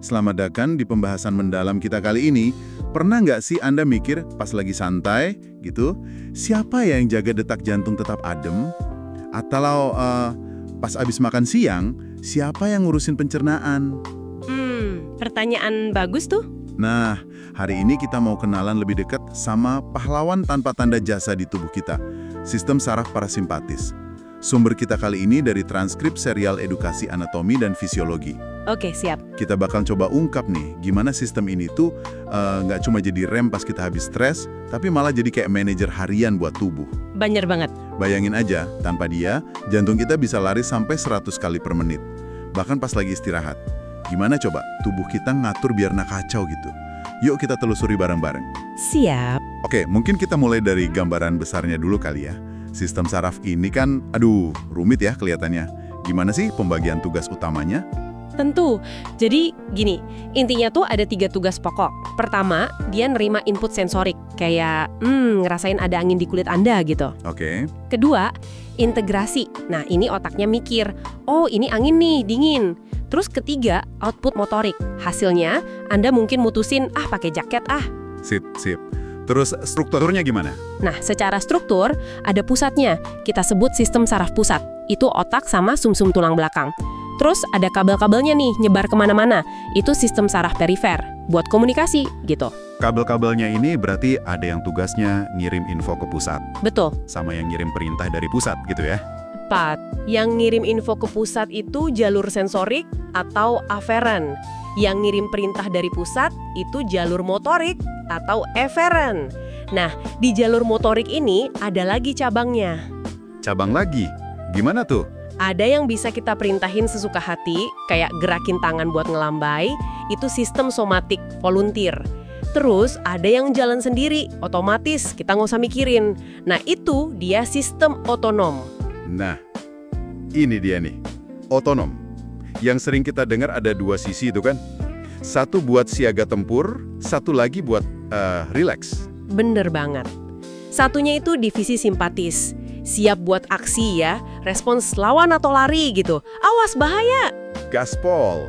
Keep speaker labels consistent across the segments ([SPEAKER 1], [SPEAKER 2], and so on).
[SPEAKER 1] Selamat datang di pembahasan mendalam kita kali ini. Pernah nggak sih Anda mikir pas lagi santai gitu, siapa ya yang jaga detak jantung tetap adem? Atau pas abis makan siang, siapa yang ngurusin pencernaan?
[SPEAKER 2] Pertanyaan bagus tuh.
[SPEAKER 1] Nah, hari ini kita mau kenalan lebih dekat sama pahlawan tanpa tanda jasa di tubuh kita, sistem saraf parasimpatis. Sumber kita kali ini dari transkrip serial edukasi anatomi dan fisiologi.
[SPEAKER 2] Oke, siap.
[SPEAKER 1] Kita bakal coba ungkap nih, gimana sistem ini tuh nggak cuma jadi rem pas kita habis stres, tapi malah jadi kayak manajer harian buat tubuh.
[SPEAKER 2] Banyak banget.
[SPEAKER 1] Bayangin aja, tanpa dia, jantung kita bisa lari sampai 100 kali per menit. Bahkan pas lagi istirahat. Gimana coba tubuh kita ngatur biar nggak kacau gitu? Yuk kita telusuri bareng-bareng.
[SPEAKER 2] Siap.
[SPEAKER 1] Oke, mungkin kita mulai dari gambaran besarnya dulu kali ya. Sistem saraf ini kan, rumit ya kelihatannya. Gimana sih pembagian tugas utamanya?
[SPEAKER 2] Tentu. Jadi gini, intinya tuh ada 3 tugas pokok. Pertama, dia nerima input sensorik. Kayak, ngerasain ada angin di kulit Anda gitu.
[SPEAKER 1] Oke.
[SPEAKER 2] Kedua, integrasi. Nah, ini otaknya mikir, oh ini angin nih, dingin. Terus ketiga, output motorik. Hasilnya, Anda mungkin mutusin, pakai jaket
[SPEAKER 1] Sip. Terus strukturnya gimana?
[SPEAKER 2] Nah, secara struktur, ada pusatnya. Kita sebut sistem saraf pusat. Itu otak sama sumsum tulang belakang. Terus ada kabel-kabelnya nih, nyebar kemana-mana. Itu sistem saraf perifer, buat komunikasi, gitu.
[SPEAKER 1] Kabel-kabelnya ini berarti ada yang tugasnya ngirim info ke pusat.
[SPEAKER 2] Betul.
[SPEAKER 1] Sama yang ngirim perintah dari pusat gitu ya?
[SPEAKER 2] Tepat. Yang ngirim info ke pusat itu jalur sensorik atau aferen. Yang ngirim perintah dari pusat itu jalur motorik atau eferen. Nah, di jalur motorik ini ada lagi cabangnya.
[SPEAKER 1] Cabang lagi? Gimana tuh?
[SPEAKER 2] Ada yang bisa kita perintahin sesuka hati, kayak gerakin tangan buat ngelambai, itu sistem somatik, volunteer. Terus ada yang jalan sendiri, otomatis, kita nggak usah mikirin. Nah, itu dia sistem otonom.
[SPEAKER 1] Nah, ini dia nih, otonom. Yang sering kita dengar ada 2 sisi itu kan? Satu buat siaga tempur, satu lagi buat relax.
[SPEAKER 2] Bener banget. Satunya itu divisi simpatis. Siap buat aksi ya, respons lawan atau lari gitu. Awas bahaya!
[SPEAKER 1] Gaspol.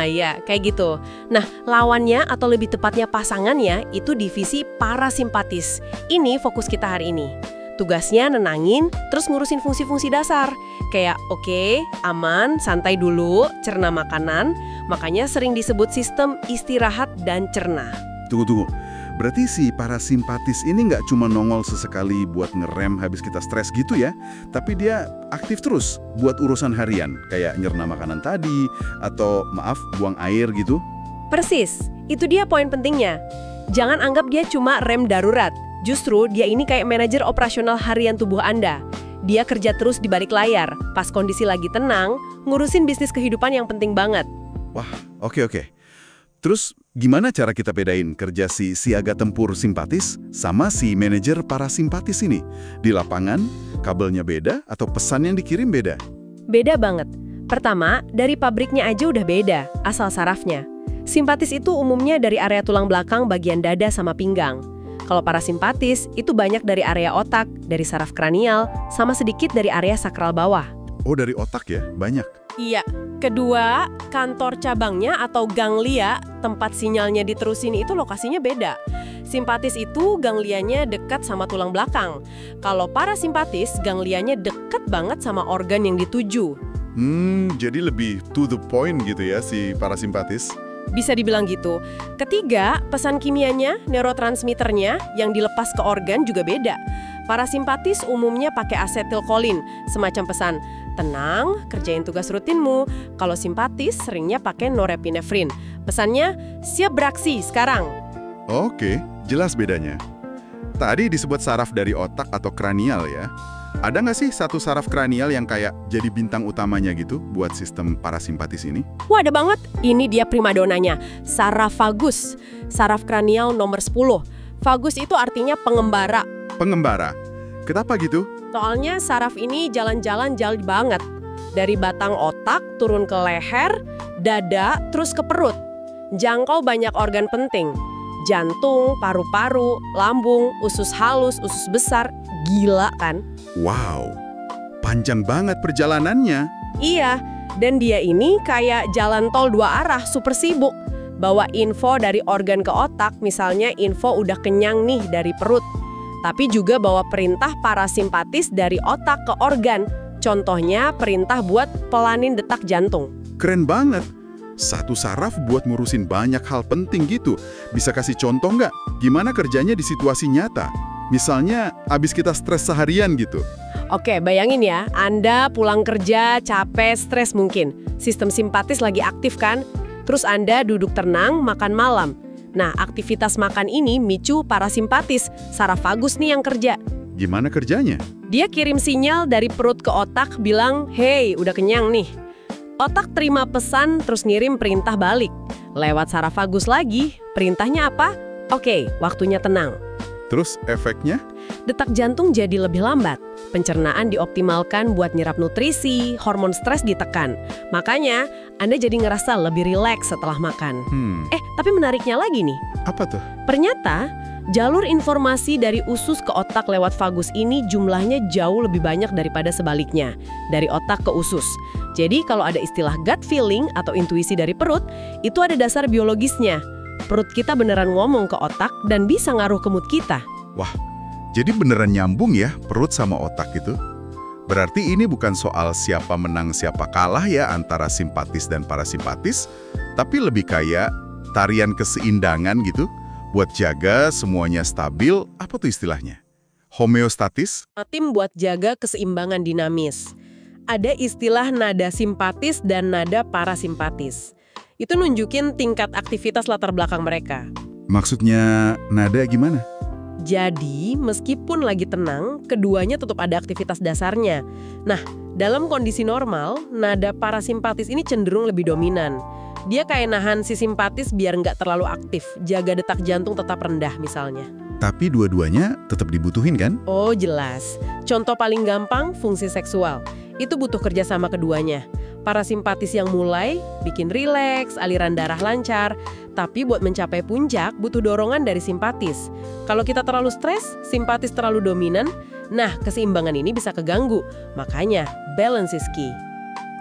[SPEAKER 2] Ya, kayak gitu. Nah, lawannya atau lebih tepatnya pasangannya itu divisi parasimpatis. Ini fokus kita hari ini. Tugasnya nenangin, terus ngurusin fungsi-fungsi dasar. Kayak, oke, aman, santai dulu, cerna makanan. Makanya sering disebut sistem istirahat dan cerna.
[SPEAKER 1] Tunggu. Berarti si parasimpatis ini nggak cuma nongol sesekali buat ngerem habis kita stres gitu ya, tapi dia aktif terus buat urusan harian, kayak nyerna makanan tadi, atau buang air gitu.
[SPEAKER 2] Persis, itu dia poin pentingnya. Jangan anggap dia cuma rem darurat. Justru dia ini kayak manajer operasional harian tubuh Anda. Dia kerja terus di balik layar, pas kondisi lagi tenang, ngurusin bisnis kehidupan yang penting banget.
[SPEAKER 1] Wah, oke. Terus gimana cara kita bedain kerja si siaga tempur simpatis sama si manajer parasimpatis ini? Di lapangan, kabelnya beda atau pesan yang dikirim beda?
[SPEAKER 2] Beda banget. Pertama, dari pabriknya aja udah beda, asal sarafnya. Simpatis itu umumnya dari area tulang belakang bagian dada sama pinggang. Kalau parasimpatis, itu banyak dari area otak, dari saraf kranial, sama sedikit dari area sakral bawah.
[SPEAKER 1] Oh, dari otak ya? Banyak.
[SPEAKER 2] Iya. Kedua, kantor cabangnya atau ganglia, tempat sinyalnya diterusin itu lokasinya beda. Simpatis itu ganglianya dekat sama tulang belakang. Kalau parasimpatis, ganglianya dekat banget sama organ yang dituju.
[SPEAKER 1] Jadi lebih to the point gitu ya si parasimpatis.
[SPEAKER 2] Bisa dibilang gitu. Ketiga, pesan kimianya, neurotransmitternya yang dilepas ke organ juga beda. Parasimpatis umumnya pakai asetilkolin, semacam pesan, tenang, kerjain tugas rutinmu. Kalau simpatis seringnya pakai norepinefrin. Pesannya, siap beraksi sekarang.
[SPEAKER 1] Oke, jelas bedanya. Tadi disebut saraf dari otak atau kranial ya. Ada nggak sih satu saraf kranial yang kayak jadi bintang utamanya gitu buat sistem parasimpatis ini?
[SPEAKER 2] Wah, ada banget. Ini dia primadonanya, saraf vagus. Saraf kranial nomor 10. Vagus itu artinya pengembara.
[SPEAKER 1] Pengembara? Kenapa gitu?
[SPEAKER 2] Soalnya saraf ini jalan-jalan jauh banget. Dari batang otak, turun ke leher, dada, terus ke perut. Jangkau banyak organ penting. Jantung, paru-paru, lambung, usus halus, usus besar. Gila kan?
[SPEAKER 1] Wow, panjang banget perjalanannya.
[SPEAKER 2] Iya, Dan dia ini kayak jalan tol dua arah, super sibuk. Bawa info dari organ ke otak, misalnya info udah kenyang nih dari perut. Tapi juga bawa perintah parasimpatis dari otak ke organ. Contohnya perintah buat pelanin detak jantung.
[SPEAKER 3] Keren banget. Satu saraf buat ngurusin banyak hal penting gitu. Bisa kasih contoh nggak? Gimana kerjanya di situasi nyata? Misalnya, abis kita stres seharian gitu.
[SPEAKER 2] Oke, bayangin ya, Anda pulang kerja, capek, stres mungkin. Sistem simpatis lagi aktif kan? Terus Anda duduk tenang, makan malam. Nah, aktivitas makan ini micu parasimpatis, saraf vagus nih yang kerja.
[SPEAKER 3] Gimana kerjanya?
[SPEAKER 2] Dia kirim sinyal dari perut ke otak bilang, "Hey, udah kenyang nih." Otak terima pesan terus ngirim perintah balik. Lewat saraf vagus lagi, perintahnya apa? Oke, waktunya tenang.
[SPEAKER 3] Terus efeknya?
[SPEAKER 2] Detak jantung jadi lebih lambat. Pencernaan dioptimalkan buat nyerap nutrisi, hormon stres ditekan. Makanya, Anda jadi ngerasa lebih rileks setelah makan. Tapi menariknya lagi nih.
[SPEAKER 3] Apa tuh?
[SPEAKER 2] Ternyata, jalur informasi dari usus ke otak lewat vagus ini jumlahnya jauh lebih banyak daripada sebaliknya, dari otak ke usus. Jadi kalau ada istilah gut feeling atau intuisi dari perut, itu ada dasar biologisnya. Perut kita beneran ngomong ke otak dan bisa ngaruh ke mood kita.
[SPEAKER 3] Wah, jadi beneran nyambung ya perut sama otak itu? Berarti ini bukan soal siapa menang siapa kalah ya antara simpatis dan parasimpatis, tapi lebih kayak tarian keseimbangan gitu, buat jaga semuanya stabil, apa tuh istilahnya? Homeostatis?
[SPEAKER 2] Tim buat jaga keseimbangan dinamis. Ada istilah nada simpatis dan nada parasimpatis. Itu nunjukin tingkat aktivitas latar belakang mereka.
[SPEAKER 3] Maksudnya nada gimana?
[SPEAKER 2] Jadi, meskipun lagi tenang, keduanya tetap ada aktivitas dasarnya. Nah, dalam kondisi normal, nada parasimpatis ini cenderung lebih dominan. Dia kayak nahan si simpatis biar nggak terlalu aktif, jaga detak jantung tetap rendah misalnya.
[SPEAKER 3] Tapi dua-duanya tetap dibutuhin kan?
[SPEAKER 2] Oh, jelas. Contoh paling gampang, fungsi seksual. Itu butuh kerjasama keduanya. Parasimpatis yang mulai, bikin rileks, aliran darah lancar. Tapi buat mencapai puncak, butuh dorongan dari simpatis. Kalau kita terlalu stres, simpatis terlalu dominan, nah keseimbangan ini bisa keganggu. Makanya, balance is key.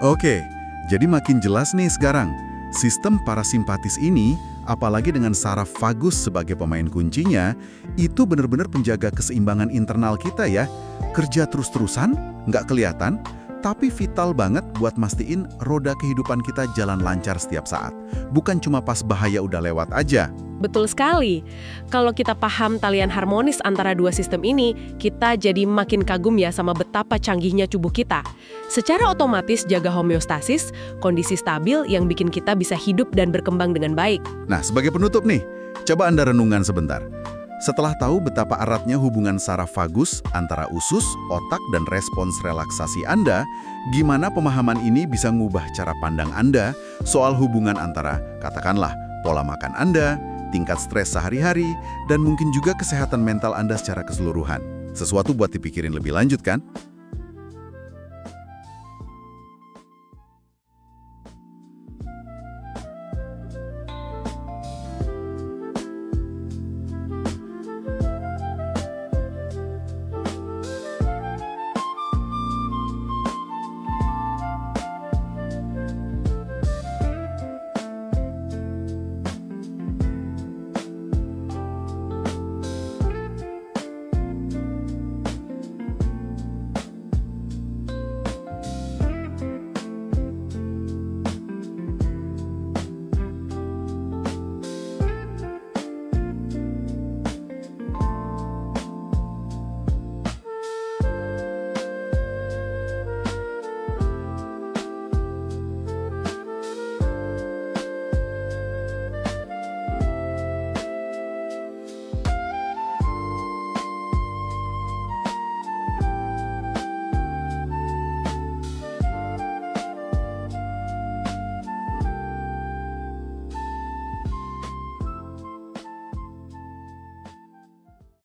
[SPEAKER 3] Oke, jadi makin jelas nih sekarang. Sistem parasimpatis ini, apalagi dengan saraf vagus sebagai pemain kuncinya, itu benar-benar penjaga keseimbangan internal kita ya. Kerja terus-terusan, nggak kelihatan, tapi vital banget buat mastiin roda kehidupan kita jalan lancar setiap saat. Bukan cuma pas bahaya udah lewat aja.
[SPEAKER 2] Betul sekali. Kalau kita paham talian harmonis antara dua sistem ini, kita jadi makin kagum ya sama betapa canggihnya tubuh kita. Secara otomatis jaga homeostasis, kondisi stabil yang bikin kita bisa hidup dan berkembang dengan baik.
[SPEAKER 3] Nah, sebagai penutup nih, coba Anda renungan sebentar. Setelah tahu betapa eratnya hubungan saraf vagus antara usus, otak, dan respons relaksasi Anda, gimana pemahaman ini bisa ngubah cara pandang Anda soal hubungan antara, katakanlah, pola makan Anda, tingkat stres sehari-hari, dan mungkin juga kesehatan mental Anda secara keseluruhan. Sesuatu buat dipikirin lebih lanjut kan?